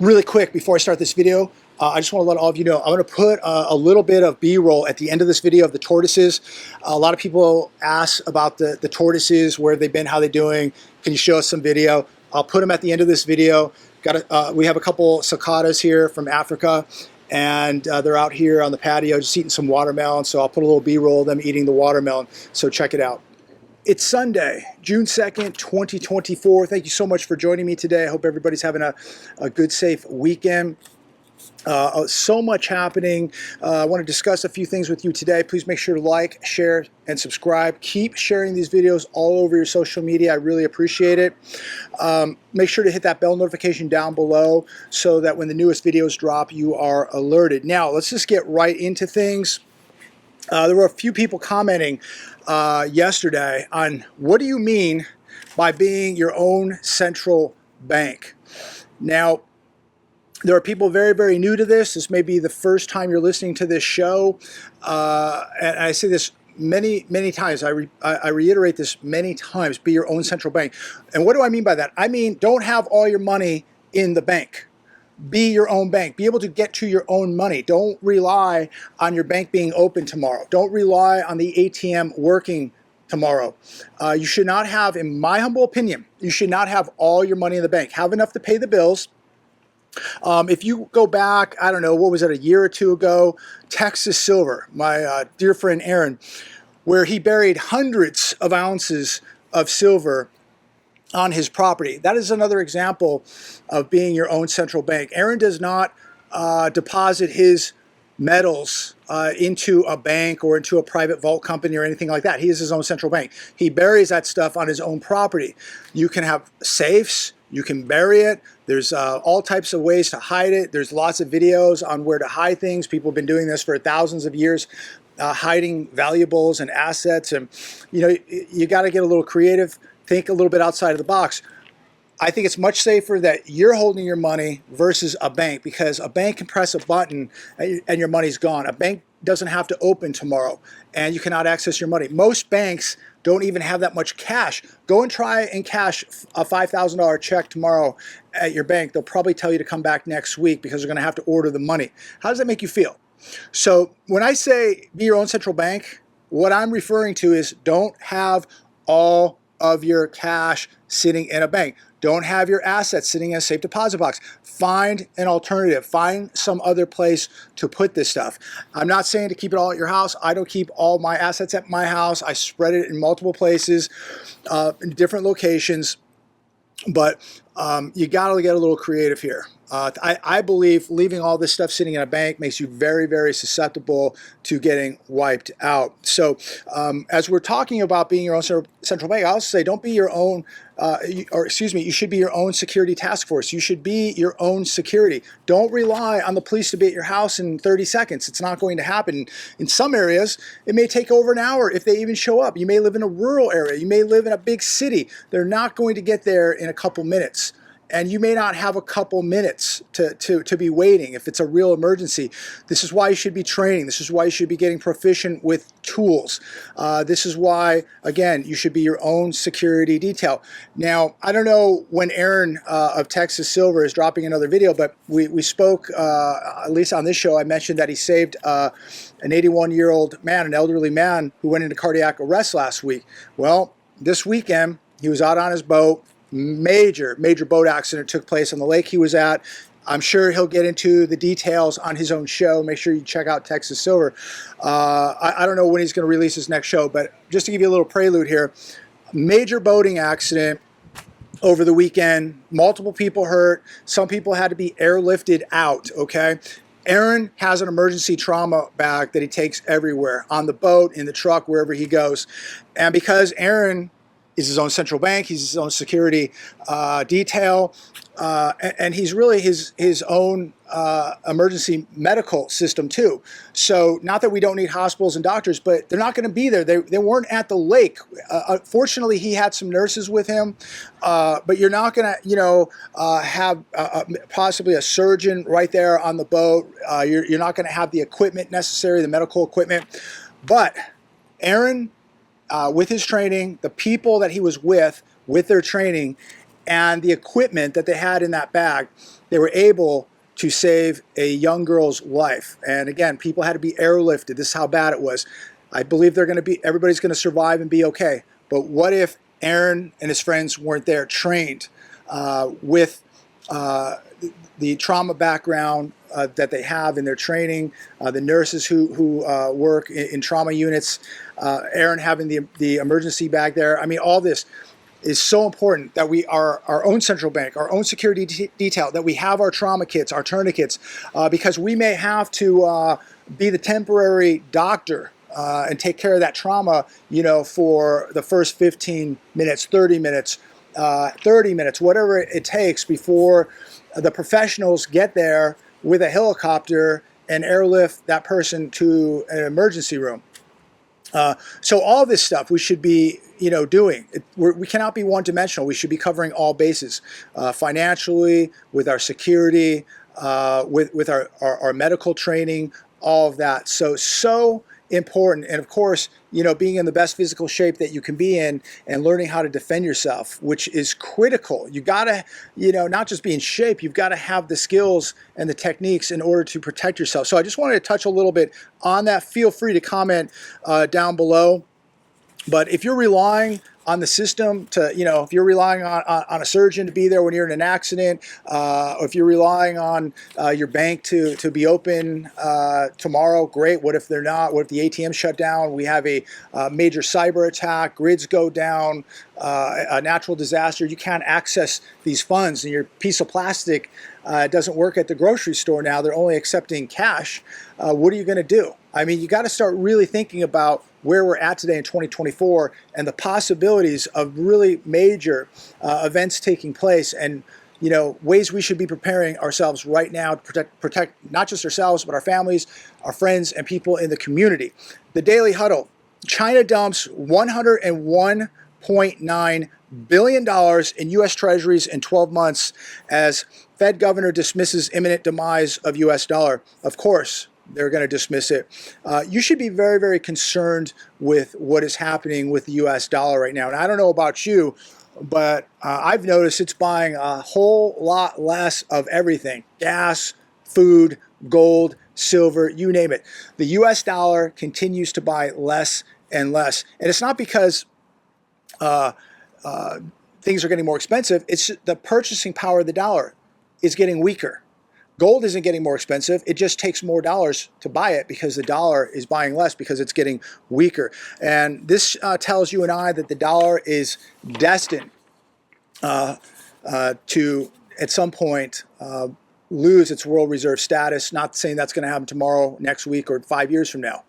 Really quick, before I start this video, I just want to let all of you know, I'm going to put a little bit of B-roll at the end of this video of the tortoises. A lot of people ask about the tortoises, where they've been, how they're doing. Can you show us some video? I'll put them at the end of this video. We have a couple cicadas here from Africa, and they're out here on the patio just eating some watermelon. So I'll put a little B-roll of them eating the watermelon. So check it out. It's Sunday, June 2nd, 2024. Thank you so much for joining me today. I hope everybody's having a good, safe weekend. So much happening. I want to discuss a few things with you today. Please make sure to like, share, and subscribe. Keep sharing these videos all over your social media. I really appreciate it. Make sure to hit that bell notification down below so that when the newest videos drop, you are alerted. Now, let's just get right into things. There were a few people commenting yesterday on what do you mean by being your own central bank? Now, there are people very, very new to this. This may be the first time you're listening to this show. And I say this many, many times. I reiterate this many times, be your own central bank. And what do I mean by that? I mean, don't have all your money in the bank. Be your own bank. Be able to get to your own money. Don't rely on your bank being open tomorrow. Don't rely on the ATM working tomorrow. You should not have, in my humble opinion, you should not have all your money in the bank. Have enough to pay the bills. If you go back, I don't know, what was it, a year or two ago, Texas Silver, my dear friend Aaron, where he buried hundreds of ounces of silver on his property. That is another example of being your own central bank. Aaron does not deposit his metals into a bank or into a private vault company or anything like that. He is his own central bank. He buries that stuff on his own property. You can have safes. You can bury it. There's all types of ways to hide it. There's lots of videos on where to hide things. People have been doing this for thousands of years, hiding valuables and assets. And, you know, you got to get a little creative. Think a little bit outside of the box. I think it's much safer that you're holding your money versus a bank, because a bank can press a button and your money's gone. A bank doesn't have to open tomorrow and you cannot access your money. Most banks don't even have that much cash. Go and try and cash a $5,000 check tomorrow at your bank. They'll probably tell you to come back next week because they're going to have to order the money. How does that make you feel? So when I say be your own central bank, what I'm referring to is don't have all of your cash sitting in a bank. Don't have your assets sitting in a safe deposit box. Find an alternative. Find some other place to put this stuff. I'm not saying to keep it all at your house. I don't keep all my assets at my house. I spread it in multiple places, in different locations. But you got to get a little creative here. I believe leaving all this stuff sitting in a bank makes you very, very susceptible to getting wiped out. So as we're talking about being your own central bank, I also say don't be your own, you should be your own security task force. You should be your own security. Don't rely on the police to be at your house in 30 seconds. It's not going to happen. In some areas, it may take over an hour if they even show up. You may live in a rural area. You may live in a big city. They're not going to get there in a couple minutes. And you may not have a couple minutes to be waiting if it's a real emergency. This is why you should be training. This is why you should be getting proficient with tools. This is why, again, you should be your own security detail. Now, I don't know when Aaron of Texas Silver is dropping another video, but we spoke, at least on this show, I mentioned that he saved an 81-year-old man, an elderly man who went into cardiac arrest last week. Well, this weekend, he was out on his boat. Major boat accident took place on the lake he was at. I'm sure he'll get into the details on his own show. Make sure you check out Texas Silver. I don't know when he's going to release his next show, but just to give you a little prelude here, major boating accident over the weekend. Multiple people hurt. Some people had to be airlifted out, okay? Aaron has an emergency trauma bag that he takes everywhere, on the boat, in the truck, wherever he goes. And because Aaron is his own central bank, he's his own security detail, and he's really his own emergency medical system too. So not that we don't need hospitals and doctors, but they're not going to be there. They weren't at the lake. Fortunately, he had some nurses with him, but you're not going to have possibly a surgeon right there on the boat. You're not going to have the equipment necessary, the medical equipment. But Aaron, with his training, the people that he was with their training, and the equipment that they had in that bag, they were able to save a young girl's life. And again, people had to be airlifted. This is how bad it was. I believe everybody's going to survive and be okay. But what if Aaron and his friends weren't there, trained with the trauma background that they have in their training, the nurses who work in trauma units, Aaron having the emergency bag there. I mean, all this is so important, that we are our own central bank, our own security detail, that we have our trauma kits, our tourniquets, because we may have to be the temporary doctor and take care of that trauma, for the first 15 minutes, 30 minutes, 30 minutes, whatever it takes before the professionals get there with a helicopter and airlift that person to an emergency room. So all this stuff we should be, doing. We cannot be one-dimensional. We should be covering all bases, financially, with our security, with our medical training, all of that. So important. And of course, being in the best physical shape that you can be in and learning how to defend yourself, which is critical. You gotta, not just be in shape, you've got to have the skills and the techniques in order to protect yourself. So I just wanted to touch a little bit on that. Feel free to comment down below. But if you're relying on the system to, if you're relying on a surgeon to be there when you're in an accident, or if you're relying on your bank to be open tomorrow, great. What if they're not? What if the ATM shut down? We have a major cyber attack, grids go down, a natural disaster. You can't access these funds, and your piece of plastic doesn't work at the grocery store now. They're only accepting cash. What are you going to do? I mean, you got to start really thinking about where we're at today in 2024 and the possibilities of really major events taking place, and ways we should be preparing ourselves right now to protect not just ourselves, but our families, our friends, and people in the community. The Daily Huddle. China dumps $101.9 billion in U.S. Treasuries in 12 months as Fed governor dismisses imminent demise of U.S. dollar. Of course, they're going to dismiss it. You should be very, very concerned with what is happening with the U.S. dollar right now. And I don't know about you, but I've noticed it's buying a whole lot less of everything. Gas, food, gold, silver, you name it. The U.S. dollar continues to buy less and less. And it's not because things are getting more expensive. It's the purchasing power of the dollar is getting weaker. Gold isn't getting more expensive. It just takes more dollars to buy it because the dollar is buying less because it's getting weaker. And this tells you and I that the dollar is destined to, at some point, lose its world reserve status. Not saying that's going to happen tomorrow, next week, or 5 years from now.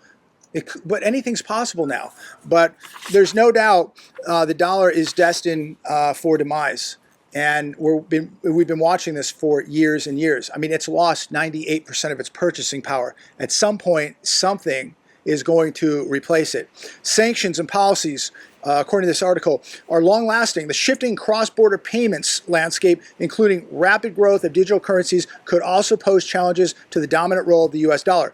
But anything's possible now. But there's no doubt the dollar is destined for demise. And we've been watching this for years and years. I mean, it's lost 98% of its purchasing power. At some point, something is going to replace it. Sanctions and policies, according to this article, are long-lasting. The shifting cross-border payments landscape, including rapid growth of digital currencies, could also pose challenges to the dominant role of the U.S. dollar.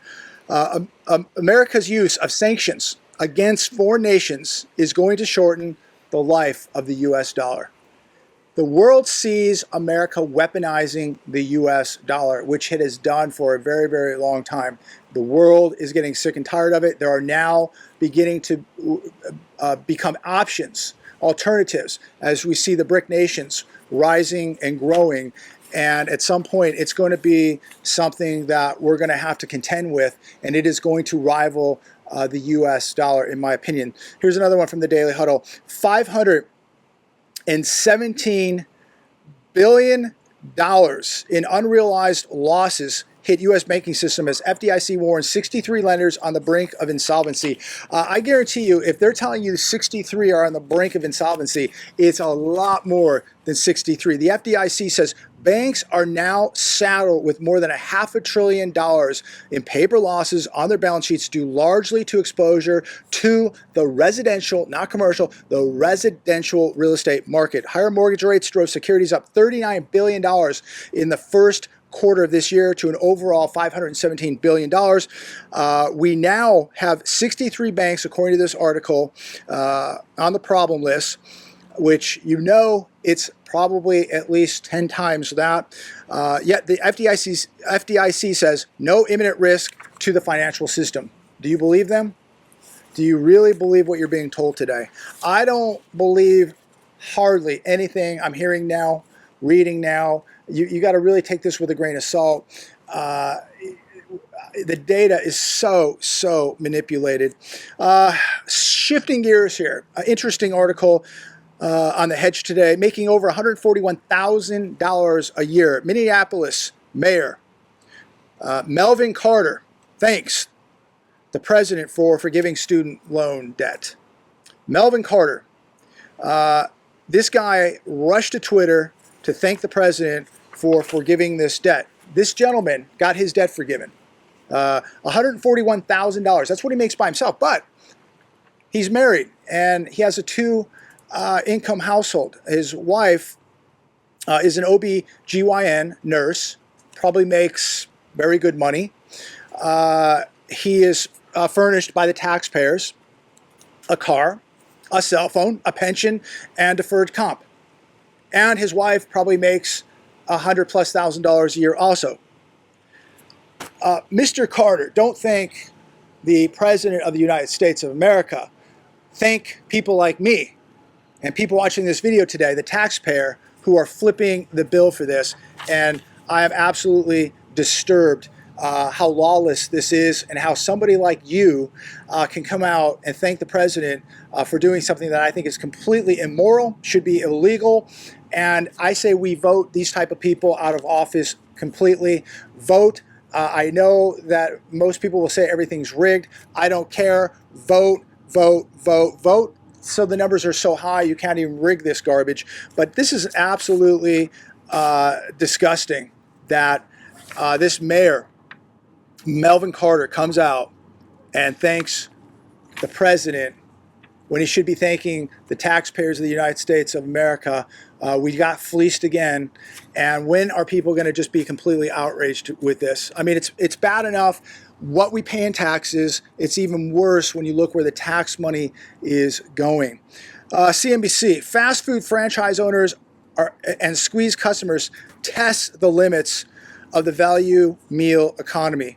America's use of sanctions against foreign nations is going to shorten the life of the U.S. dollar. The world sees America weaponizing the U.S. dollar, which it has done for a very, very long time. The world is getting sick and tired of it. There are now beginning to become options, alternatives, as we see the BRIC nations rising and growing. And at some point, it's going to be something that we're going to have to contend with, and it is going to rival the U.S. dollar, in my opinion. Here's another one from the Daily Huddle. $517 billion in unrealized losses hit U.S. banking system as FDIC warns 63 lenders on the brink of insolvency. I guarantee you, if they're telling you 63 are on the brink of insolvency, it's a lot more than 63. The FDIC says banks are now saddled with more than $500 billion in paper losses on their balance sheets due largely to exposure to the residential, not commercial, the residential real estate market. Higher mortgage rates drove securities up $39 billion in the first quarter of this year to an overall $517 billion. We now have 63 banks, according to this article, on the problem list, which it's probably at least 10 times that. Yet the FDIC says no imminent risk to the financial system. Do you believe them? Do you really believe what you're being told today? I don't believe hardly anything I'm hearing now, reading now. You got to really take this with a grain of salt. The data is so manipulated. Shifting gears here, an interesting article on the Hedge today, making over $141,000 a year. Minneapolis Mayor Melvin Carter thanks the president for forgiving student loan debt. Melvin Carter, this guy rushed to Twitter to thank the president for forgiving this debt. This gentleman got his debt forgiven. $141,000. That's what he makes by himself. But he's married and he has a two-income household. His wife is an OB/GYN nurse, probably makes very good money. He is furnished by the taxpayers a car, a cell phone, a pension, and deferred comp. And his wife probably makes $100,000+ a year also. Mr. Carter, don't thank the President of the United States of America. Thank people like me and people watching this video today, the taxpayer, who are flipping the bill for this. And I am absolutely disturbed how lawless this is and how somebody like you can come out and thank the president for doing something that I think is completely immoral, should be illegal. And I say we vote these type of people out of office completely. Vote. I know that most people will say everything's rigged. I don't care. Vote, vote, vote, vote. So the numbers are so high you can't even rig this garbage. But this is absolutely disgusting that this mayor, Melvin Carter, comes out and thanks the president when he should be thanking the taxpayers of the United States of America. We got fleeced again. And when are people going to just be completely outraged with this? I mean, it's bad enough what we pay in taxes. It's even worse when you look where the tax money is going. CNBC, fast food franchise owners and squeeze customers test the limits of the value meal economy.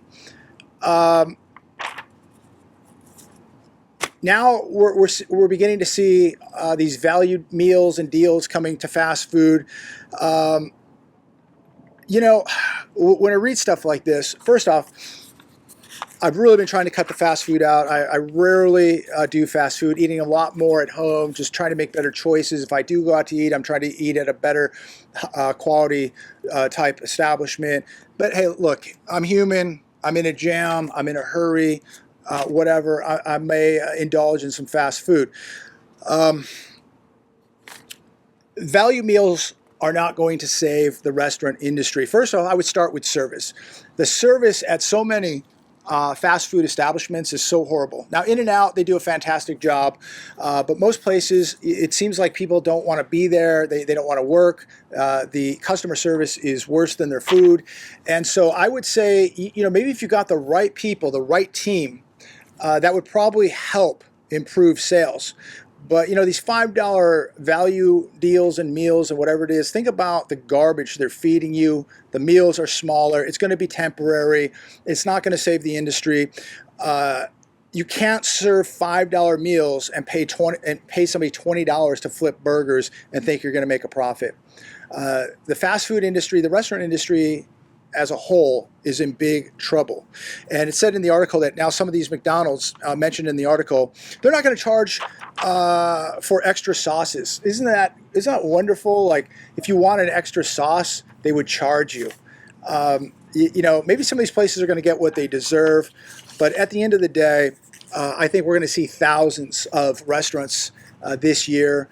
Now we're beginning to see these valued meals and deals coming to fast food. You know, when I read stuff like this, first off, I've really been trying to cut the fast food out. I rarely do fast food, eating a lot more at home, just trying to make better choices. If I do go out to eat, I'm trying to eat at a better quality type establishment. But hey, look, I'm human. I'm in a jam. I'm in a hurry. Whatever, I may indulge in some fast food. Value meals are not going to save the restaurant industry. First of all, I would start with service. The service at so many fast food establishments is so horrible. Now, In-N-Out, they do a fantastic job, but most places, it seems like people don't want to be there. They don't want to work. The customer service is worse than their food. And so I would say, you know, maybe if you got the right people, the right team, that would probably help improve sales. But, you know, these $5 value deals and meals and whatever it is, think about the garbage they're feeding you. The meals are smaller. It's going to be temporary. It's not going to save the industry. You can't serve $5 meals and pay somebody $20 to flip burgers and think you're going to make a profit. The fast food industry, the restaurant industry as a whole is in big trouble. And it said in the article that now some of these McDonald's mentioned in the article, they're not going to charge for extra sauces. Isn't that wonderful? Like if you want an extra sauce, they would charge you. You know, maybe some of these places are going to get what they deserve, but at the end of the day, I think we're going to see thousands of restaurants this year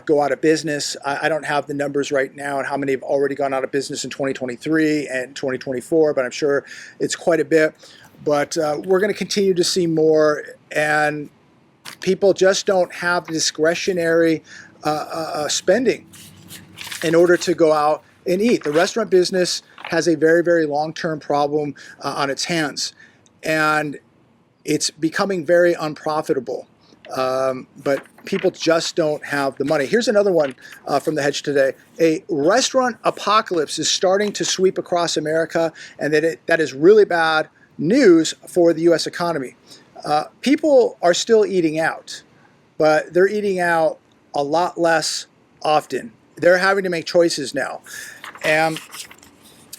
go out of business. I don't have the numbers right now and how many have already gone out of business in 2023 and 2024, but I'm sure it's quite a bit. But we're going to continue to see more, and people just don't have the discretionary spending in order to go out and eat. The restaurant business has a very, very long-term problem on its hands, and it's becoming very unprofitable. But people just don't have the money. Here's another one from the Hedge today. A restaurant apocalypse is starting to sweep across America, and that is really bad news for the U.S. economy. People are still eating out, but they're eating out a lot less often. They're having to make choices now. And,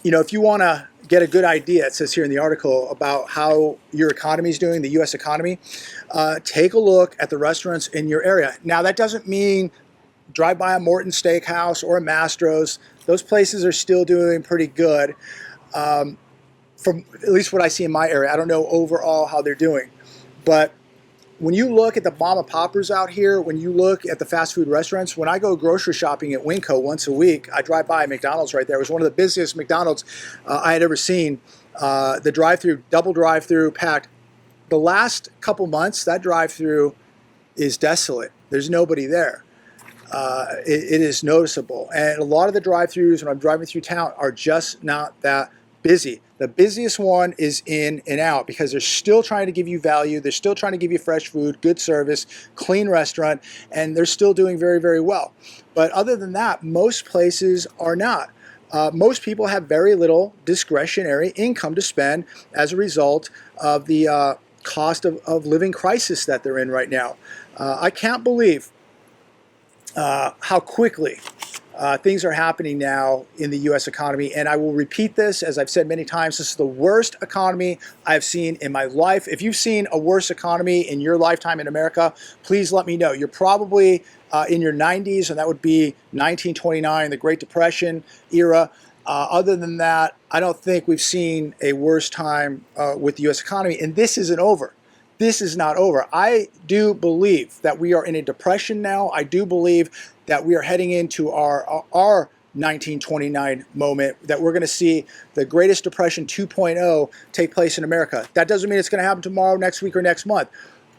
if you want to get a good idea, it says here in the article, about how your economy is doing, the U.S. economy, take a look at the restaurants in your area. Now, that doesn't mean drive by a Morton Steakhouse or a Mastro's. Those places are still doing pretty good, from at least what I see in my area. I don't know overall how they're doing. But when you look at the mom and poppers out here, when you look at the fast food restaurants, when I go grocery shopping at Winco once a week, I drive by McDonald's right there. It was one of the busiest McDonald's I had ever seen. The drive-through, double drive-through, packed. The last couple months, that drive-through is desolate. There's nobody there. It is noticeable. And a lot of the drive-thrus when I'm driving through town are just not that busy. The busiest one is In and Out, because they're still trying to give you value. They're still trying to give you fresh food, good service, clean restaurant, and they're still doing very, very well. But other than that, most places are not. Most people have very little discretionary income to spend as a result of the cost of living crisis that they're in right now. I can't believe how quickly things are happening now in the U.S. economy. And I will repeat this, as I've said many times, this is the worst economy I've seen in my life. If you've seen a worse economy in your lifetime in America, please let me know. You're probably in your 90s, and that would be 1929, the Great Depression era. Other than that, I don't think we've seen a worse time with the U.S. economy, and this isn't over. This is not over. I do believe that we are in a depression now. I do believe that we are heading into our 1929 moment, that we're going to see the greatest depression 2.0 take place in America. That doesn't mean it's going to happen tomorrow, next week, or next month,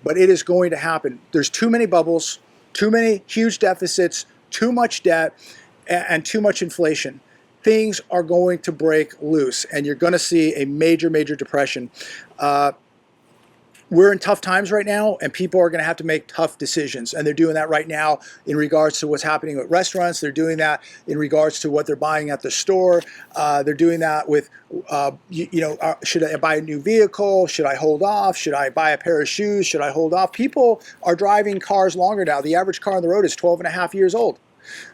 but it is going to happen. There's too many bubbles, too many huge deficits, too much debt, and too much inflation. Things are going to break loose, and you're going to see a major, major depression. We're in tough times right now, and people are going to have to make tough decisions. And they're doing that right now in regards to what's happening with restaurants. They're doing that in regards to what they're buying at the store. They're doing that with, should I buy a new vehicle? Should I hold off? Should I buy a pair of shoes? Should I hold off? People are driving cars longer now. The average car on the road is 12 and a half years old.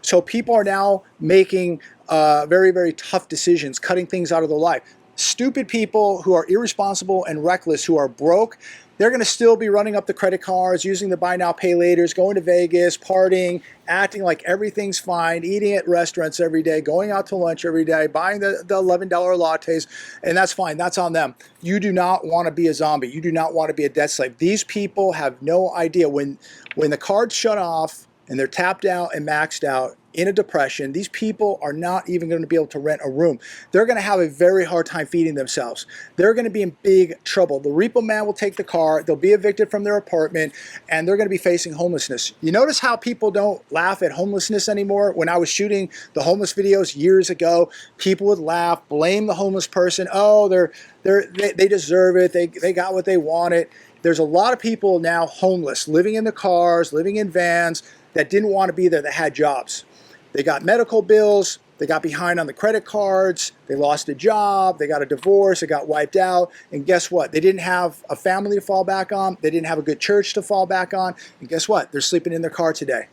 So people are now making very, very tough decisions, cutting things out of their life. Stupid people who are irresponsible and reckless, who are broke, they're going to still be running up the credit cards, using the buy now, pay laters, going to Vegas, partying, acting like everything's fine, eating at restaurants every day, going out to lunch every day, buying the $11 lattes, and that's fine. That's on them. You do not want to be a zombie. You do not want to be a debt slave. These people have no idea. When the cards shut off and they're tapped out and maxed out in a depression, these people are not even going to be able to rent a room. They're going to have a very hard time feeding themselves. They're going to be in big trouble. The repo man will take the car, they'll be evicted from their apartment, and they're going to be facing homelessness. You notice how people don't laugh at homelessness anymore? When I was shooting the homeless videos years ago, people would laugh, blame the homeless person. Oh, they deserve it. They got what they wanted. There's a lot of people now homeless, living in the cars, living in vans, that didn't want to be there, that had jobs. They got medical bills, they got behind on the credit cards, they lost a job, they got a divorce, they got wiped out, and guess what? They didn't have a family to fall back on, they didn't have a good church to fall back on, and guess what? They're sleeping in their car today.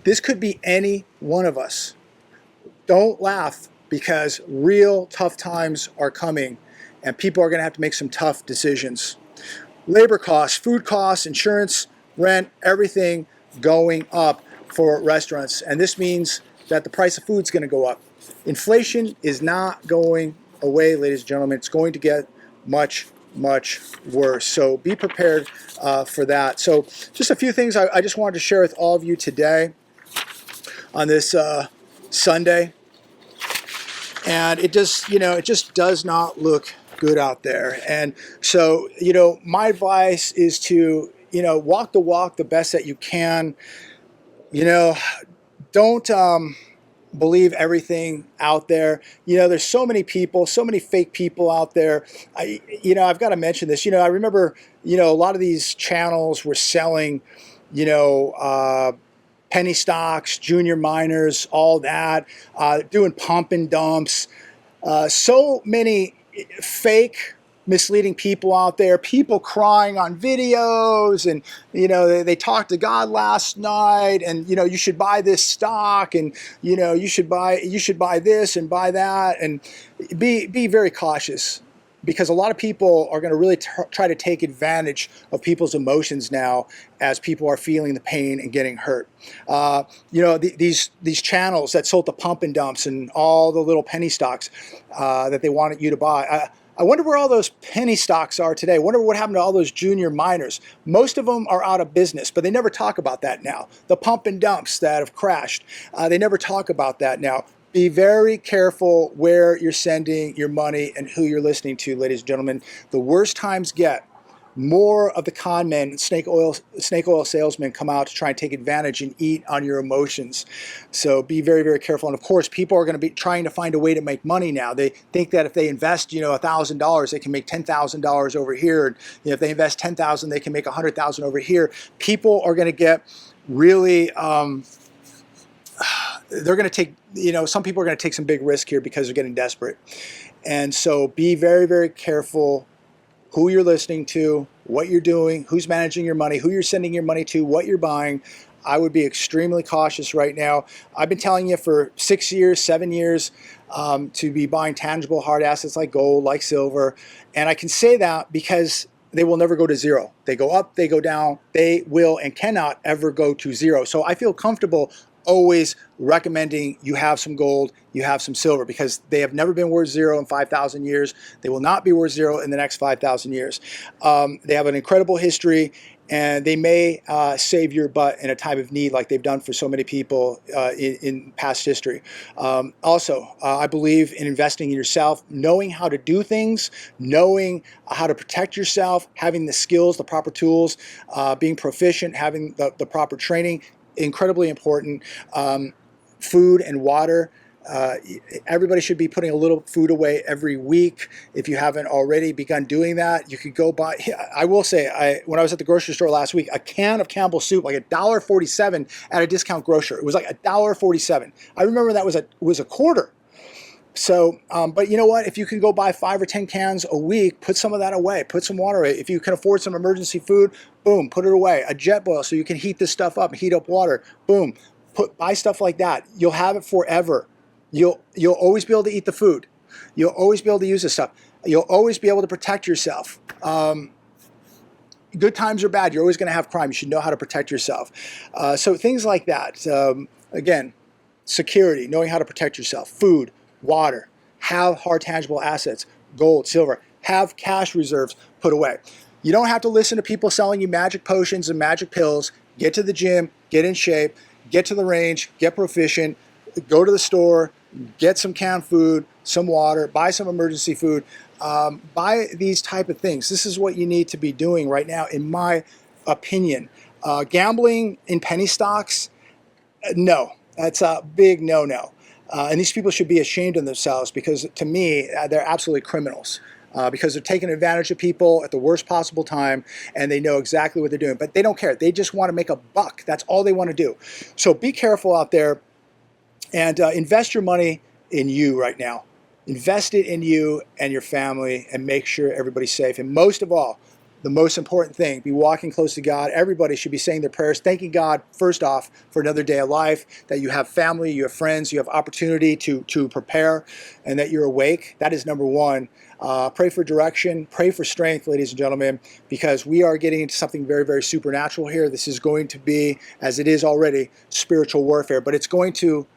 This could be any one of us. Don't laugh, because real tough times are coming, and people are going to have to make some tough decisions. Labor costs, food costs, insurance, rent, everything going up for restaurants, and this means that the price of food is going to go up. Inflation is not going away, ladies and gentlemen. It's going to get much, much worse. So be prepared for that. So just a few things I just wanted to share with all of you today on this Sunday, and it just does not look good out there. And so my advice is to walk the walk the best that you can. Don't believe everything out there. You know, there's so many people, so many fake people out there. I've got to mention this. I remember, a lot of these channels were selling, penny stocks, junior miners, all that, doing pump and dumps. So many fake, misleading people out there, people crying on videos, and they talked to God last night, and you should buy this stock, and you should buy this and buy that, and be very cautious, because a lot of people are going to really try to take advantage of people's emotions now as people are feeling the pain and getting hurt. These channels that sold the pump and dumps and all the little penny stocks that they wanted you to buy. I wonder where all those penny stocks are today. I wonder what happened to all those junior miners. Most of them are out of business, but they never talk about that now. The pump and dumps that have crashed, they never talk about that now. Be very careful where you're sending your money and who you're listening to, ladies and gentlemen. The worse times get, more of the con men, snake oil salesmen come out to try and take advantage and eat on your emotions. So be very, very careful. And of course, people are going to be trying to find a way to make money now. They think that if they invest, $1,000, they can make $10,000 over here. And if they invest $10,000, they can make $100,000 over here. People are going to get really, they're going to take, some people are going to take some big risk here because they're getting desperate. And so be very, very careful who you're listening to, what you're doing, who's managing your money, who you're sending your money to, what you're buying. I would be extremely cautious right now. I've been telling you for 6 years, 7 years, to be buying tangible hard assets like gold, like silver. And I can say that because they will never go to zero. They go up, they go down, they will and cannot ever go to zero. So I feel comfortable always recommending you have some gold, you have some silver, because they have never been worth zero in 5,000 years. They will not be worth zero in the next 5,000 years. They have an incredible history, and they may save your butt in a time of need, like they've done for so many people in past history. I believe in investing in yourself, knowing how to do things, knowing how to protect yourself, having the skills, the proper tools, being proficient, having the proper training. Incredibly important. Food and water. Everybody should be putting a little food away every week. If you haven't already begun doing that, you could go buy. I will say, when I was at the grocery store last week, a can of Campbell's soup, like $1.47 at a discount grocer. It was like $1.47. I remember that was a quarter. So, but you know what? If you can go buy 5 or 10 cans a week, put some of that away. Put some water away. If you can afford some emergency food, boom, put it away. A jet boil so you can heat this stuff up, heat up water, boom. Buy stuff like that. You'll have it forever. You'll always be able to eat the food. You'll always be able to use this stuff. You'll always be able to protect yourself. Good times or bad, you're always going to have crime. You should know how to protect yourself. So things like that. Again, security, knowing how to protect yourself. Food, water, have hard tangible assets, gold, silver, have cash reserves put away. You don't have to listen to people selling you magic potions and magic pills. Get to the gym, get in shape, get to the range, get proficient, go to the store, get some canned food, some water, buy some emergency food, buy these type of things. This is what you need to be doing right now, in my opinion. Gambling in penny stocks, no, that's a big no-no. And these people should be ashamed of themselves, because to me, they're absolutely criminals, because they're taking advantage of people at the worst possible time, and they know exactly what they're doing. But they don't care. They just want to make a buck. That's all they want to do. So be careful out there, and invest your money in you right now. Invest it in you and your family, and make sure everybody's safe. And most of all, the most important thing, be walking close to God. Everybody should be saying their prayers, thanking God, first off, for another day of life, that you have family, you have friends, you have opportunity to prepare, and that you're awake. That is number one. Pray for direction, pray for strength, ladies and gentlemen, because we are getting into something very, very supernatural here. This is going to be, as it is already, spiritual warfare, but it's going to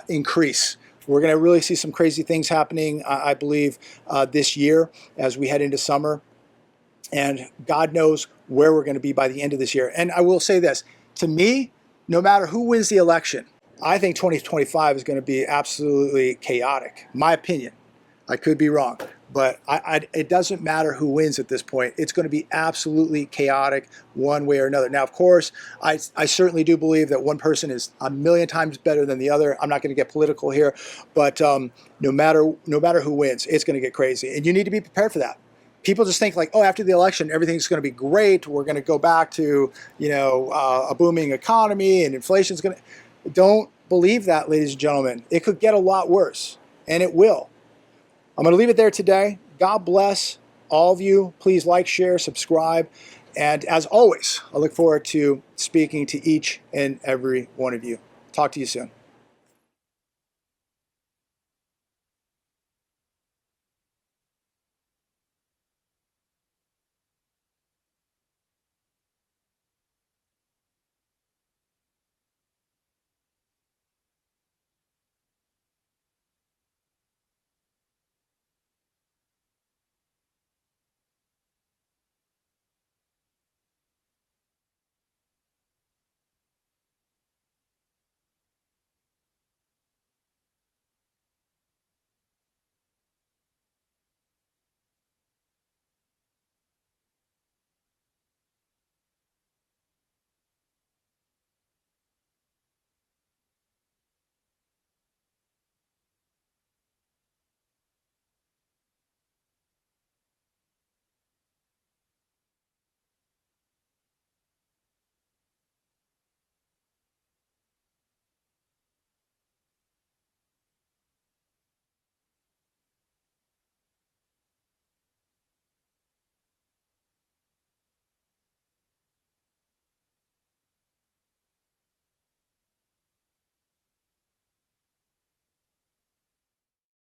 increase. We're going to really see some crazy things happening, I believe, this year as we head into summer. And God knows where we're going to be by the end of this year. And I will say this, to me, no matter who wins the election, I think 2025 is going to be absolutely chaotic. My opinion. I could be wrong. But it doesn't matter who wins at this point. It's going to be absolutely chaotic one way or another. Now, of course, I certainly do believe that one person is a million times better than the other. I'm not going to get political here, but no matter who wins, it's going to get crazy, and you need to be prepared for that. People just think like, oh, after the election, everything's going to be great. We're going to go back to, you know, a booming economy and inflation's going to. Don't believe that, ladies and gentlemen. It could get a lot worse, and it will. I'm going to leave it there today. God bless all of you. Please like, share, subscribe. And as always, I look forward to speaking to each and every one of you. Talk to you soon.